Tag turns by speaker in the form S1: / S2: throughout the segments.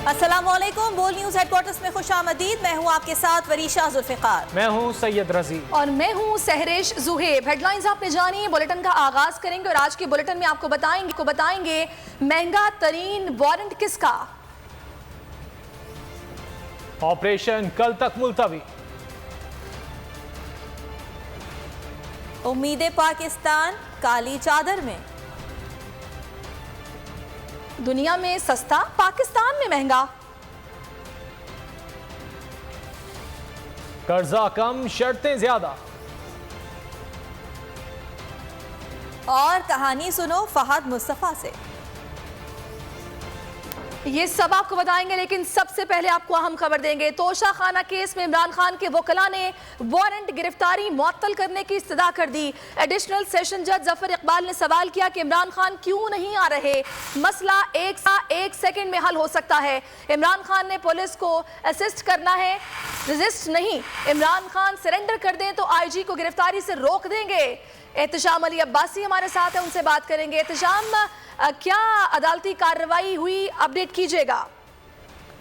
S1: अस्सलामुअलैकुम। बोल news headquarters में खुशामदीद। मैं हूं आपके साथ वरीशा जुल्फिकार।
S2: मैं हूं सैयद रजी
S3: और मैं हूं सहरेश जुहेब। हेडलाइंस आपने जानी, बुलेटिन का आगाज करेंगे और आज के बुलेटिन में आपको बताएंगे महंगा तरीन वारंट किसका।
S2: ऑपरेशन कल तक मुलतवी।
S1: उम्मीदें पाकिस्तान काली चादर में।
S3: दुनिया में सस्ता, पाकिस्तान में महंगा।
S2: कर्जा कम, शर्तें ज्यादा।
S1: और कहानी सुनो फहद मुस्तफा से।
S3: ये सब आपको बताएंगे, लेकिन सबसे पहले आपको अहम खबर देंगे। तोशा खाना केस में इमरान खान के वकला ने वारंट गिरफ्तारी मुअत्तल करने की इस्तदा कर दी। एडिशनल सेशन जज जफर इकबाल ने सवाल किया कि इमरान खान क्यों नहीं आ रहे। मसला एक सेकंड में हल हो सकता है। इमरान खान ने पुलिस को असिस्ट करना है, रेजिस्ट नहीं। इमरान खान सरेंडर कर दें तो आईजी को गिरफ्तारी से रोक देंगे। एहतशाम अली अब्बासी हमारे साथ है, उनसे बात करेंगे। एहतशाम, क्या अदालती कार्रवाई हुई, अपडेट कीजिएगा।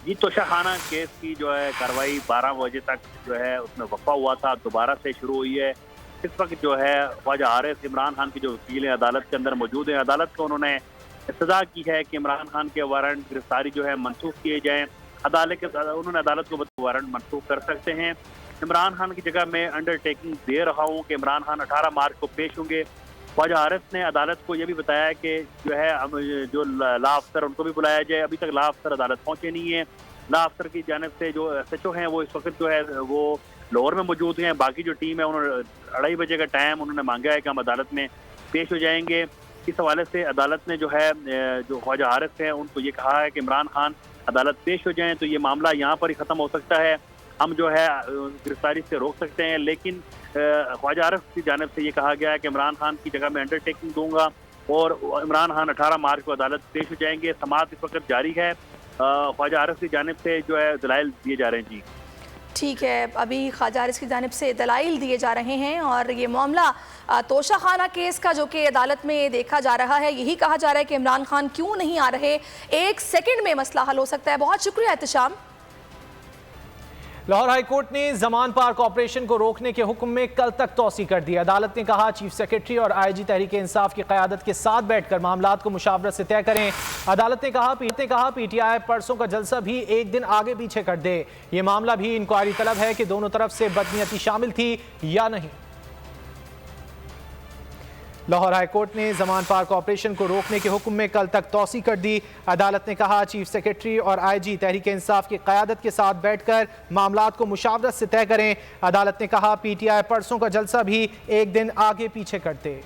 S4: जी, तोशा खाना केस की जो है कार्रवाई 12 बजे तक जो है उसमें वक्फा हुआ था, दोबारा से शुरू हुई है। इस वक्त जो है ख्वाजा आरिफ इमरान खान की जो वकील है अदालत के अंदर मौजूद है। अदालत को उन्होंने इस्तदा की है कि इमरान खान के वारंट गिरफ्तारी जो है मनसूख किए जाएँ। उन्होंने अदालत को वारंट मनसूख कर सकते हैं। इमरान खान की जगह मैं अंडरटेकिंग दे रहा हूँ कि इमरान खान 18 मार्च को पेश होंगे। ख्वाजा आरिफ ने अदालत को यह भी बताया कि जो है जो ला अफसर उनको भी बुलाया जाए। अभी तक ला अफसर अदालत पहुंचे नहीं है। ला अफसर की जानिब से जो SHO हैं वो इस वक्त जो है वो लाहौर में मौजूद हैं। बाकी जो टीम है उन्होंने 2:30 बजे का टाइम उन्होंने मांगा है कि हम अदालत में पेश हो जाएंगे। इस हवाले से अदालत ने जो है जो ख्वाजा आरिफ हैं उनको ये कहा है कि इमरान खान अदालत पेश हो जाएँ तो ये मामला यहाँ पर ही ख़त्म हो सकता है, हम जो है गिरफ्तारी से रोक सकते हैं। लेकिन ख्वाजा आरिफ की जानिब से ये कहा गया है कि इमरान खान की जगह मैं अंडरटेकिंग दूंगा और इमरान खान 18 मार्च को अदालत पेश हो जाएंगे। समाअत इस वक्त जारी है। ख्वाजा आरिफ की जानिब से जो है दलाइल दिए जा रहे हैं। जी
S3: ठीक है, अभी ख्वाजा आरिफ की जानिब से दलाइल दिए जा रहे हैं और ये मामला तोशा खाना केस का जो कि अदालत में देखा जा रहा है, यही कहा जा रहा है कि इमरान खान क्यों नहीं आ रहे। 1 सेकंड में मसला हल हो सकता है। बहुत शुक्रिया एहतशाम।
S2: लाहौर हाईकोर्ट ने जमान पार्क ऑपरेशन को रोकने के हुक्म में कल तक तौसी कर दी। अदालत ने कहा चीफ सेक्रेटरी और IG तहरीक इंसाफ की क़यादत के साथ बैठकर मामलात को मुशावरत से तय करें। अदालत ने कहा PTI परसों का जलसा भी एक दिन आगे पीछे कर दे। ये मामला भी इंक्वायरी तलब है कि दोनों तरफ से बदनीयती शामिल थी या नहीं। लाहौर हाईकोर्ट ने जमान पार्क ऑपरेशन को रोकने के हुक्म में कल तक तौसी कर दी। अदालत ने कहा चीफ सेक्रेटरी और IG तहरीक इंसाफ की क़यादत के साथ बैठकर मामलात को मुशावरत से तय करें। अदालत ने कहा PTI परसों का जलसा भी एक दिन आगे पीछे करते।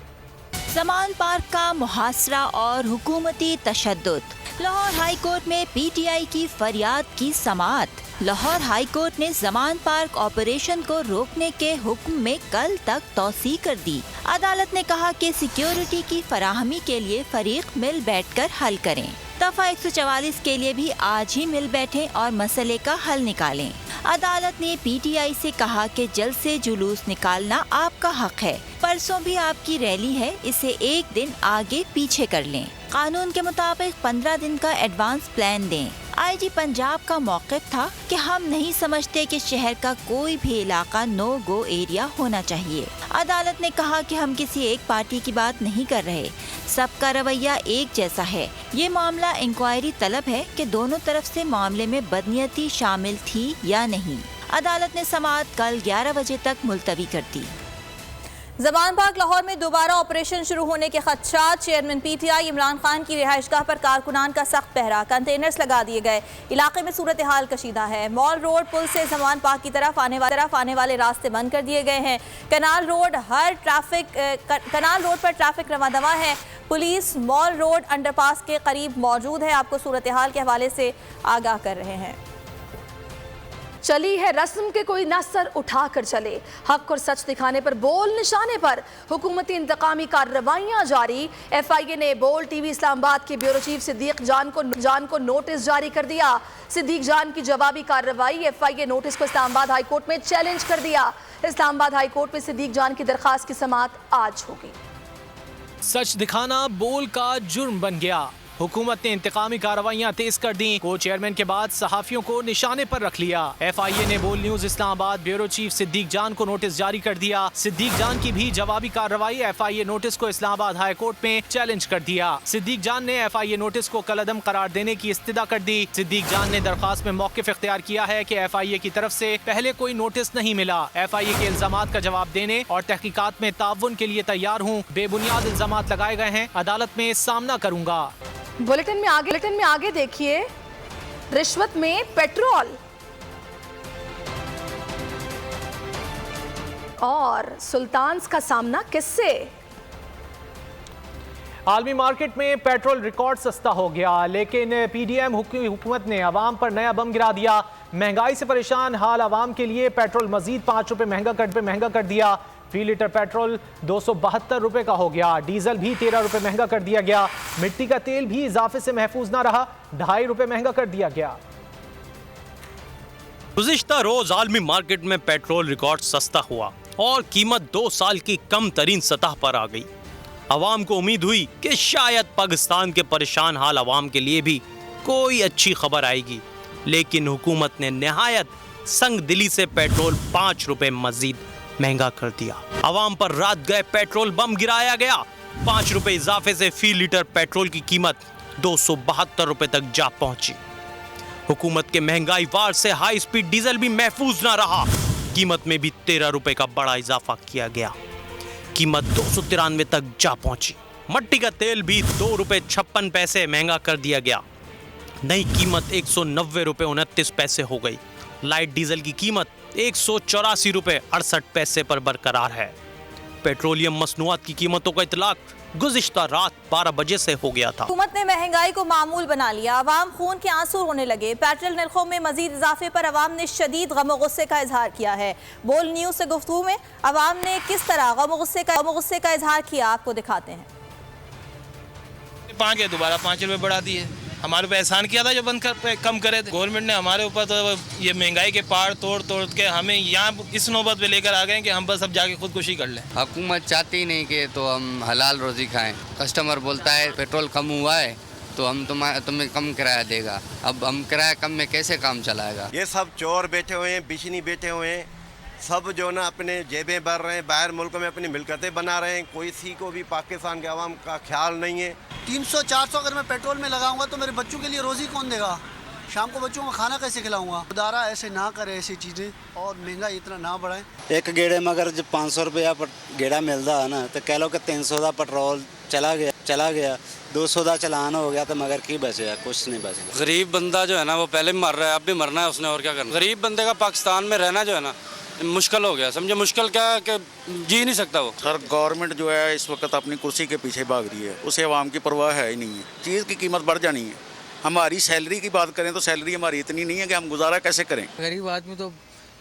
S5: जमान पार्क का मुहासरा और हुकूमती तशद्दुद। लाहौर हाईकोर्ट में PTI की फरियाद की समाअत। लाहौर हाईकोर्ट ने जमान पार्क ऑपरेशन को रोकने के हुक्म में कल तक तौसी कर दी। अदालत ने कहा कि सिक्योरिटी की फराहमी के लिए फरीक मिल बैठकर हल करें। दफा 144 के लिए भी आज ही मिल बैठें और मसले का हल निकालें। अदालत ने PTI से कहा कि जल्द से जुलूस निकालना आपका हक है। परसों भी आपकी रैली है, इसे एक दिन आगे पीछे कर लें। कानून के मुताबिक 15 दिन का एडवांस प्लान दें। IG पंजाब का मौक़िफ़ था कि हम नहीं समझते कि शहर का कोई भी इलाका नो गो एरिया होना चाहिए। अदालत ने कहा कि हम किसी एक पार्टी की बात नहीं कर रहे, सबका रवैया एक जैसा है। ये मामला इंक्वायरी तलब है कि दोनों तरफ से मामले में बदनीयती शामिल थी या नहीं। अदालत ने समाअत कल 11 बजे तक मुलतवी कर दी।
S1: जमान पार्क लाहौर में दोबारा ऑपरेशन शुरू होने के खदशात। चेयरमैन PTI इमरान खान की रिहाइशगाह पर कारकुनान का सख्त पहरा, कंटेनर्स लगा दिए गए। इलाके में सूरत हाल कशीदा है। मॉल रोड पुल से जमान पार्क की तरफ आने वाले रास्ते बंद कर दिए गए हैं। कनाल रोड पर ट्रैफिक रवा दवा है। पुलिस मॉल रोड अंडरपास के करीब मौजूद है। आपको सूरत हाल के हवाले से आगाह कर रहे हैं।
S3: चली है रस्म के कोई न सर उठा कर चले। हक और सच दिखाने पर बोल निशाने पर हुकूमती इंतकामी कार्रवाइयां जारी। FIA ने बोल TV इस्लामाबाद के ब्यूरो चीफ सिद्दीक जान को नोटिस जारी कर दिया। सिद्दीक जान की जवाबी कार्रवाई। FIA नोटिस को इस्लामाबाद हाई कोर्ट में चैलेंज कर दिया। इस्लामाबाद हाई कोर्ट में सिद्दीक जान की दरखास्त की समाअत आज होगी।
S2: सच दिखाना बोल का जुर्म बन गया। हुकूमत ने इंतकामी कार्रवाइयां तेज कर दी। को चेयरमैन के बाद सहाफियों को निशाने पर रख लिया। FIA ने Bol news Islamabad bureau chief Siddique Jan को नोटिस जारी कर दिया। सिद्दीक जान की भी जवाबी कार्रवाई। FIA नोटिस को इस्लामाबाद हाई कोर्ट में चैलेंज कर दिया। सिद्दीक जान ने FIA नोटिस को कलअदम करार देने की इस्तदा कर दी। सिद्दीक जान ने दरख्वास्त में मौक़िफ़ इख्तियार किया है कि FIA की तरफ से पहले कोई नोटिस नहीं मिला। FIA के इल्जामात का जवाब देने और तहकीकात में ताउन के लिए तैयार हूँ। बेबुनियाद इल्जामात लगाए गए हैं, अदालत में सामना करूंगा।
S3: बुलेटिन में आगे देखिए, रिश्वत में पेट्रोल और सुल्तान्स का सामना किससे?
S2: आलमी मार्केट में पेट्रोल रिकॉर्ड सस्ता हो गया, लेकिन PDM हुकूमत ने अवाम पर नया बम गिरा दिया। महंगाई से परेशान हाल अवाम के लिए पेट्रोल मजीद 5 रुपए महंगा कर दिया। फी लीटर पेट्रोल 272 रुपए का हो गया। डीजल भी 13 रुपए महंगा कर दिया गया। मिट्टी का तेल भी इजाफे से महफूज ना रहा, 2.5 रुपए महंगा कर दिया गया।
S6: गुज़िश्ता रोज आलमी मार्केट में पेट्रोल रिकॉर्ड सस्ता हुआ और कीमत 2 साल की कम तरीन सतह पर आ गई। अवाम को उम्मीद हुई कि शायद पाकिस्तान के परेशान हाल अवाम के लिए भी कोई अच्छी खबर आएगी, लेकिन हुकूमत ने निहायत संग दिली से पेट्रोल 5 रुपए मजीद महंगा कर दिया। अवाम पर रात गए पेट्रोल बम गिराया गया। 5 रुपए इजाफे से फी लीटर पेट्रोल की कीमत 272 रुपए तक जा पहुंची। हुकूमत के महंगाई वार से हाई स्पीड डीजल भी महफूज ना रहा। कीमत में भी 13 रुपए का बड़ा इजाफा किया गया। कीमत 293 तक जा पहुंची। मट्टी का तेल भी 2 रुपए 56 पैसे महंगा कर दिया गया। नई कीमत 190 रुपए 29 पैसे हो गई। लाइट डीजल की कीमत 184 रुपए 68 पैसे पर बरकरार है। पेट्रोलियम मसनूआत की कीमतों का इतलाक गुज़िश्ता रात 12 बजे से हो गया था।
S1: हुकूमत ने महंगाई को मामूल बना लिया। अवाम खून के आंसू रोने लगे। पेट्रोल नरखों में मजीद इजाफे पर अवाम ने शदीद गम और गुस्से का इजहार किया है। बोल न्यूज से गुफ्तगू में अवाम ने किस तरह गम और गुस्से का इजहार किया, आपको दिखाते हैं।
S7: दोबारा 5 रुपए बढ़ा दिए। हमारे ऊपर एहसान किया था जो बंद कर कम करे थे। गवर्नमेंट ने हमारे ऊपर तो ये महंगाई के पार तोड़ के हमें यहाँ इस नौबत पे लेकर आ गए कि हम बस अब जाके खुदकुशी कर लें।
S8: हुकूमत चाहती नहीं कि तो हम हलाल रोजी खाएं। कस्टमर बोलता है पेट्रोल कम हुआ है तो हम तुम्हें कम किराया देगा। अब हम किराया कम में कैसे काम चलाएगा?
S9: ये सब चोर बैठे हुए हैं, बिशनी बैठे हुए हैं, सब जो ना अपने जेबें भर रहे हैं, बाहर मुल्क में अपनी मिलकतें बना रहे हैं। कोई सी को भी पाकिस्तान के अवाम का ख्याल नहीं है।
S10: 300-400 अगर मैं पेट्रोल में लगाऊंगा तो मेरे बच्चों के लिए रोज़ी कौन देगा? शाम को बच्चों को खाना कैसे खिलाऊंगा? खुदारा ऐसे ना करे ऐसी चीज़ें और महंगाई इतना ना बढ़ाएं।
S11: एक गेड़े में अगर जब 500 रुपया गेड़ा मिलता है ना तो कह लो कि 300 का पेट्रोल चला गया 200 का चलान हो गया तो मगर की बचेगा? कुछ नहीं बचेगा।
S12: गरीब बंदा जो है ना वो पहले मर रहा है, अब भी मरना है उसने, और क्या करना। गरीब बंदे का पाकिस्तान में रहना जो है ना मुश्किल हो गया। समझे मुश्किल क्या कि जी नहीं सकता वो।
S13: सर गवर्नमेंट जो है इस वक्त अपनी कुर्सी के पीछे भाग रही है, उसे आवाम की परवाह है ही नहीं है। चीज़ की कीमत बढ़ जानी है। हमारी सैलरी की बात करें तो सैलरी हमारी इतनी नहीं है कि हम गुजारा कैसे करें।
S14: गरीब आदमी तो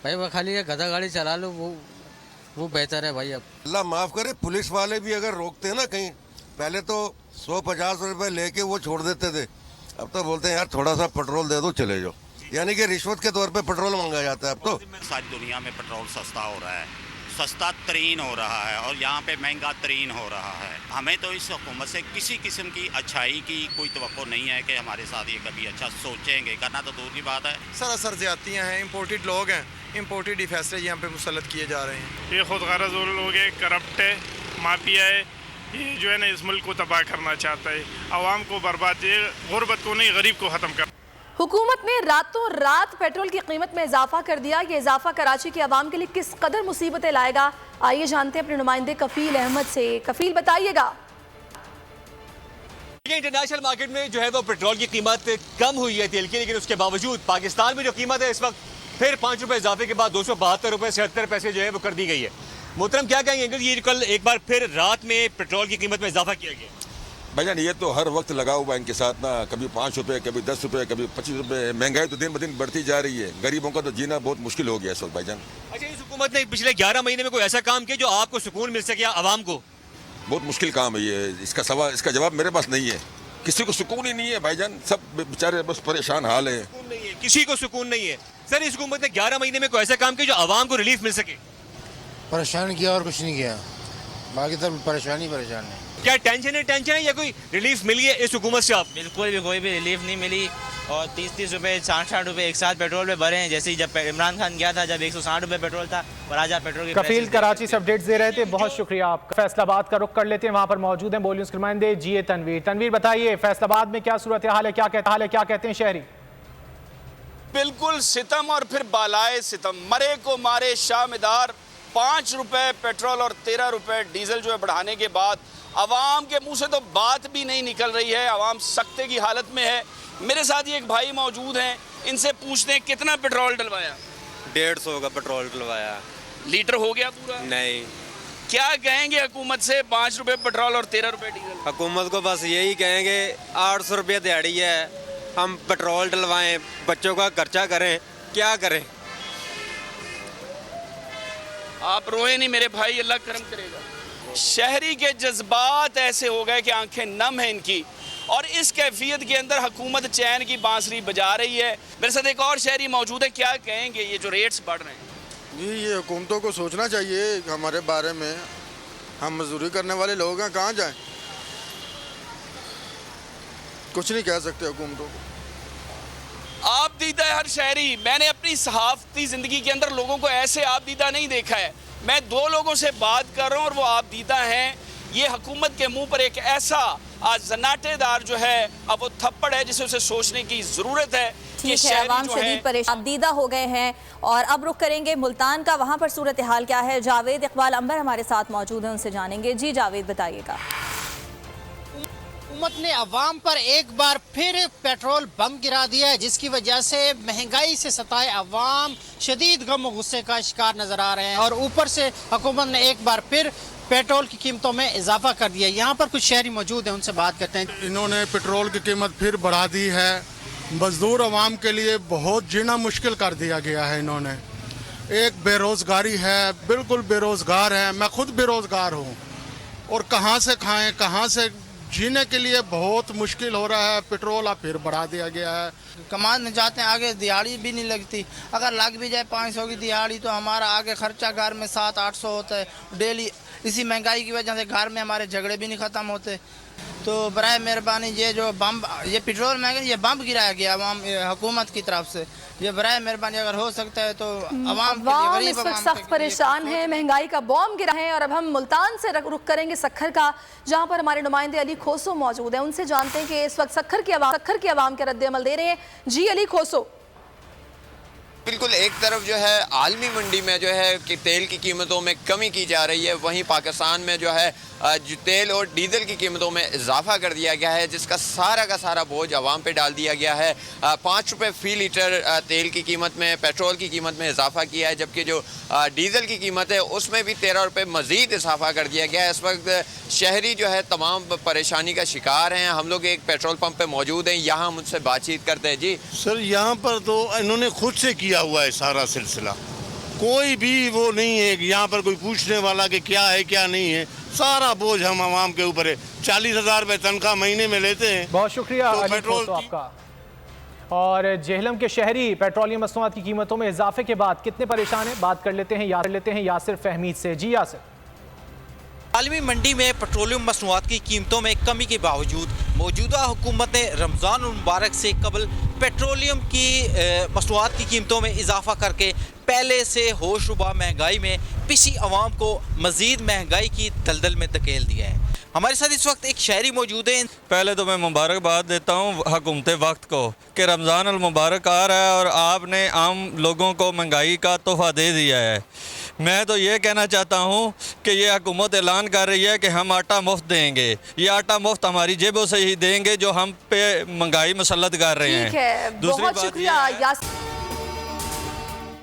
S14: भाई वो खाली गधा गाड़ी चला लो, वो बेहतर है भाई। अब
S15: अल्लाह माफ़ करे, पुलिस वाले भी अगर रोकते हैं ना कहीं, पहले तो 150 रुपये लेके वो छोड़ देते थे, अब तो बोलते हैं यार थोड़ा सा पेट्रोल दे दो चले जाओ। यानी कि रिश्वत के तौर पे पेट्रोल मांगा जाता है अब तो।
S16: सारी दुनिया में पेट्रोल सस्ता हो रहा है, सस्ता तरीन हो रहा है और यहाँ पे महंगा तरीन हो रहा है। हमें तो इस हुकूमत से किसी किस्म की अच्छाई की कोई तवक्को नहीं है कि हमारे साथ ये कभी अच्छा सोचेंगे। करना तो दूर की बात है।
S17: सरासर ज्यादतियाँ हैं, इम्पोर्टेड लोग हैं, इम्पोर्टेड ही फैसले यहाँ पे मुसल्लत किए जा रहे हैं।
S18: ये खुद गरज लोग है, करप्ट है, माफिया है, ये जो है ना इस मुल्क को तबाह करना चाहता है, आवाम को बर्बाद, गुर्बत को नहीं गरीब को ख़त्म कर।
S3: हुकूमत ने रातों रात पेट्रोल की कीमत में इजाफा कर दिया। ये इजाफा कराची के अवाम के लिए किस कदर मुसीबतें लाएगा, आइए जानते हैं अपने नुमाइंदे कफील अहमद से। कफील बताइएगा।
S19: इंटरनेशनल मार्केट में जो है वो पेट्रोल की कीमत कम हुई है तेल की, लेकिन उसके बावजूद पाकिस्तान में जो कीमत है इस वक्त फिर 5 रुपए इजाफे के बाद 272 रुपए 76 पैसे जो है वो कर दी गई है। मोहतरम क्या कहेंगे, ये कल एक बार फिर रात में पेट्रोल की कीमत में इजाफा किया गया?
S15: भाईजान ये तो हर वक्त लगा हुआ है इनके साथ ना, कभी 5 रुपये, कभी 10 रुपये, कभी 25 रुपये। महंगाई तो दिन ब दिन बढ़ती जा रही है, गरीबों का तो जीना बहुत मुश्किल हो गया इस वक्त भाईजान।
S19: अच्छा, इस हुकूमत ने पिछले 11 महीने में कोई ऐसा काम किया जो आपको सुकून मिल सके आवाम को?
S15: बहुत मुश्किल काम है ये। इसका जवाब मेरे पास नहीं है। किसी को सुकून ही नहीं है भाईजान, सब बेचारे बस परेशान हाल है।
S19: किसी को सुकून नहीं है। सर इस हुकूमत ने 11 महीने में कोई ऐसा काम किया जो आवाम को रिलीफ मिल सके?
S20: परेशान किया और कुछ नहीं किया। बाकी सब परेशान है।
S19: क्या टेंशन है या कोई रिलीफ मिली है इस हुकूमत से? आप
S21: बिल्कुल भी कोई भी रिलीफ नहीं मिली और 30-30 रुपए 60-60 रुपए एक साथ पेट्रोल पे भरे हैं। जैसे जब इमरान खान गया था जब 160 रुपए पेट्रोल था और आज आप पेट्रोल की
S2: कफील कराची से अपडेट्स दे रहे थे, बहुत शुक्रिया आपका। फैसलाबाद का रुख कर लेते हैं, वहाँ पर मौजूद हैं बोली उसके नुमाइंदे जी तनवीर। तनवीर बताइए फैसलाबाद में क्या सूरत हाल है, क्या कहते हैं शहरी?
S22: बिल्कुल सितम और फिर बालाए सितम, मरे को मारे शाहमेदार। 5 रुपए पेट्रोल और 13 रुपए डीजल जो है बढ़ाने के बाद आवाम के मुंह से तो बात भी नहीं निकल रही है। आवाम सख्ते की हालत में है। मेरे साथ ही एक भाई मौजूद हैं, इनसे पूछते हैं कितना पेट्रोल डलवाया?
S23: 150 का पेट्रोल डलवाया।
S22: लीटर हो गया पूरा?
S23: नहीं।
S22: क्या कहेंगे हुकूमत से? 5 रुपए पेट्रोल और 13 रुपए डीजल।
S23: हुकूमत को बस यही कहेंगे 800 रुपये दिहाड़ी है, हम पेट्रोल डलवाएं, बच्चों का खर्चा करें, क्या करें?
S22: आप रोए नहीं मेरे भाई, अल्लाह करम करेगा। शहरी के जज्बात ऐसे हो गए कि आंखें नम हैं इनकी, और इस कैफियत के अंदर हुकूमत चैन की बांसुरी बजा रही है। मेरे साथ एक और शहरी मौजूद है, क्या कहेंगे ये जो रेट्स बढ़ रहे हैं?
S24: जी ये हुकूमतों को सोचना चाहिए हमारे बारे में। हम मजदूरी करने वाले लोग हैं, कहाँ जाएं? कुछ नहीं कह सकते हुकूमतों को।
S22: आप दीदा है हर शहरी। मैंने अपनी सहाफती ज़िंदगी के अंदर लोगों को ऐसे आप दीदा नहीं देखा है। मैं 2 लोगों से बात कर रहा हूँ और वो आप दीदा हैं। ये हुकूमत के मुंह पर एक ऐसा जनाटेदार जो है अब वो थप्पड़ है जिसे उसे सोचने की ज़रूरत है।
S1: ठीक है, आवाम शदीद परेशान दीदा हो गए हैं। और अब रुख करेंगे मुल्तान का, वहाँ पर सूरत हाल क्या है? जावेद इकबाल अंबर हमारे साथ मौजूद हैं, उनसे जानेंगे। जी जावेद बताइएगा।
S25: हुकूमत ने अवाम पर एक बार फिर पेट्रोल बम गिरा दिया है, जिसकी वजह से महंगाई से सताए अवाम शदीद गम और गुस्से का शिकार नजर आ रहे हैं। और ऊपर से हुकूमत ने एक बार फिर पेट्रोल की कीमतों में इजाफा कर दिया। यहाँ पर कुछ शहरी मौजूद हैं, उनसे बात करते हैं।
S24: इन्होंने पेट्रोल की कीमत फिर बढ़ा दी है। मजदूर अवाम के लिए बहुत जीना मुश्किल कर दिया गया है इन्होंने। एक बेरोज़गारी है, बिल्कुल बेरोज़गार है। मैं खुद बेरोज़गार हूँ और कहाँ से खाएं, कहाँ से जीने के लिए बहुत मुश्किल हो रहा है। पेट्रोल अब फिर बढ़ा दिया गया है।
S25: कमाने जाते हैं, आगे दिहाड़ी भी नहीं लगती। अगर लग भी जाए 500 की दिहाड़ी तो हमारा आगे खर्चा घर में 700-800 होता है डेली। इसी महंगाई की वजह से घर में हमारे झगड़े भी नहीं ख़त्म होते। तो बराए मेहरबानी ये जो बम, ये पेट्रोल महंगा, ये बम गिराया गया अवाम हुकूमत की तरफ से। ये बराए मेहरबानी अगर हो सकता है तो
S3: अवाम इस वक्त सख्त परेशान है, महंगाई का बॉम्ब गिरा है। और अब हम मुल्तान से रुख करेंगे सक्खर का, जहां पर हमारे नुमाइंदे अली खोसो मौजूद हैं। उनसे जानते हैं कि इस वक्त सक्खर के अवाम के रद्द अमल दे रहे हैं। जी अली खोसो।
S26: बिल्कुल, एक तरफ जो है आलमी मंडी में जो है कि तेल की कीमतों में कमी की जा रही है, वहीं पाकिस्तान में जो है तेल और डीजल की कीमतों में इजाफा कर दिया गया है, जिसका सारा का सारा बोझ आवाम पे डाल दिया गया है। 5 रुपये फ़ी लीटर तेल की कीमत में, पेट्रोल की कीमत में इजाफा किया है, जबकि जो डीजल की कीमत है उसमें भी 13 रुपये मज़ीद इजाफा कर दिया गया है। इस वक्त शहरी जो है तमाम परेशानी का शिकार हैं। हम लोग एक पेट्रोल पंप पे मौजूद हैं, यहाँ मुझसे बातचीत करते हैं। जी
S27: सर, यहाँ पर तो इन्होंने खुद से किया हुआ है सारा सिलसिला, कोई भी वो नहीं है यहाँ पर कोई पूछने वाला कि क्या है क्या नहीं है। सारा बोझ हम आवाम के ऊपर है। 40,000 रुपये तनख्वाह महीने में लेते हैं।
S2: बहुत शुक्रिया तो पेट्रोल आपका। और जेहलम के शहरी पेट्रोलियम मसनूआत की कीमतों में इजाफे के बाद कितने परेशान हैं, बात कर लेते हैं यासिर फहमीद से। जी यासिर।
S28: आलमी मंडी में पेट्रोलियम मसनूआत की कीमतों में कमी के बावजूद मौजूदा हुकूमत ने रमज़ान मुबारक से कबल पेट्रोलियम की मसनूआत की कीमतों में इजाफा करके पहले से होशरुबा महंगाई में पिसी अवाम को मज़ीद महंगाई की दलदल में धकेल दिया है। हमारे साथ इस वक्त एक शहरी मौजूद है।
S29: पहले तो मैं मुबारकबाद देता हूँ हुकूमत वक्त को कि रमज़ान अल मुबारक आ रहा है और आपने आम लोगों को महंगाई का तोहफ़ा दे दिया है। मैं तो ये कहना चाहता हूँ कि ये हुकूमत ऐलान कर रही है कि हम आटा मुफ्त देंगे। ये आटा मुफ्त हमारी जेबों से ही देंगे जो हम पे महंगाई मुसल्लत कर रहे हैं।
S3: ठीक है, बहुत शुक्रिया यासिर।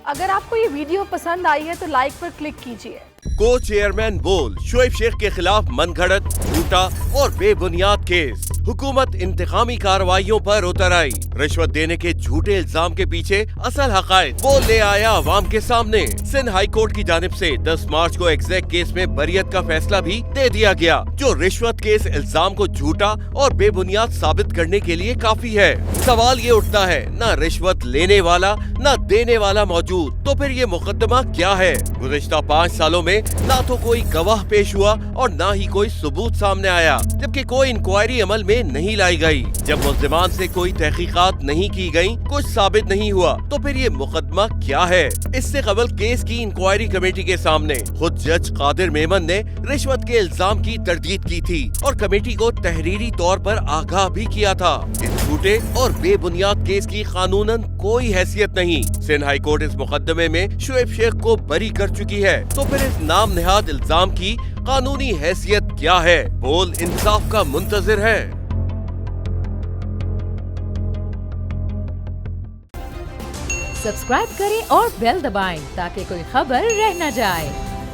S3: अगर आपको ये वीडियो पसंद आई है तो लाइक पर क्लिक कीजिए।
S30: को चेयरमैन बोल शोएब शेख के खिलाफ मनगढ़ंत, झूठा और बेबुनियाद केस। हुकूमत
S4: हुकूमत इंतकामी कार्रवाइयों पर उतर आई। रिश्वत देने के झूठे इल्जाम के पीछे असल हकायक वो ले आया अवाम के सामने। सिंध हाई कोर्ट की जानिब से 10 मार्च को एग्जैक्ट केस में बरियत का फैसला भी दे दिया गया, जो रिश्वत के इस इल्जाम को झूठा और बेबुनियाद साबित करने के लिए काफी है। सवाल ये उठता है, न रिश्वत लेने वाला न देने वाला मौजूद, तो फिर ये मुकदमा क्या है? गुज़िश्ता 5 सालों में ना तो कोई गवाह पेश हुआ और ना ही कोई सबूत सामने आया, जबकि कोई इंक्वायरी अमल में नहीं लाई गई। जब मुल्ज़िमान से कोई तहकीकात नहीं की गई, कुछ साबित नहीं हुआ, तो फिर ये मुकदमा क्या है? इससे कबल केस की इंक्वायरी कमेटी के सामने खुद जज कादिर मेमन ने रिश्वत के इल्जाम की तरदीद की थी और कमेटी को तहरीरी तौर पर आगाह भी किया था। इस झूठे और बेबुनियाद केस की कानूनन कोई हैसियत नहीं। सिंध हाई कोर्ट इस मुकदमे में शुएब शेख को बरी कर चुकी है, तो फिर इस नाम नेहाद इल्जाम की कानूनी हैसियत क्या है? बोल इंसाफ का मुंतजिर है।
S5: सब्सक्राइब करें और बेल दबाएं ताकि कोई खबर रह न जाए।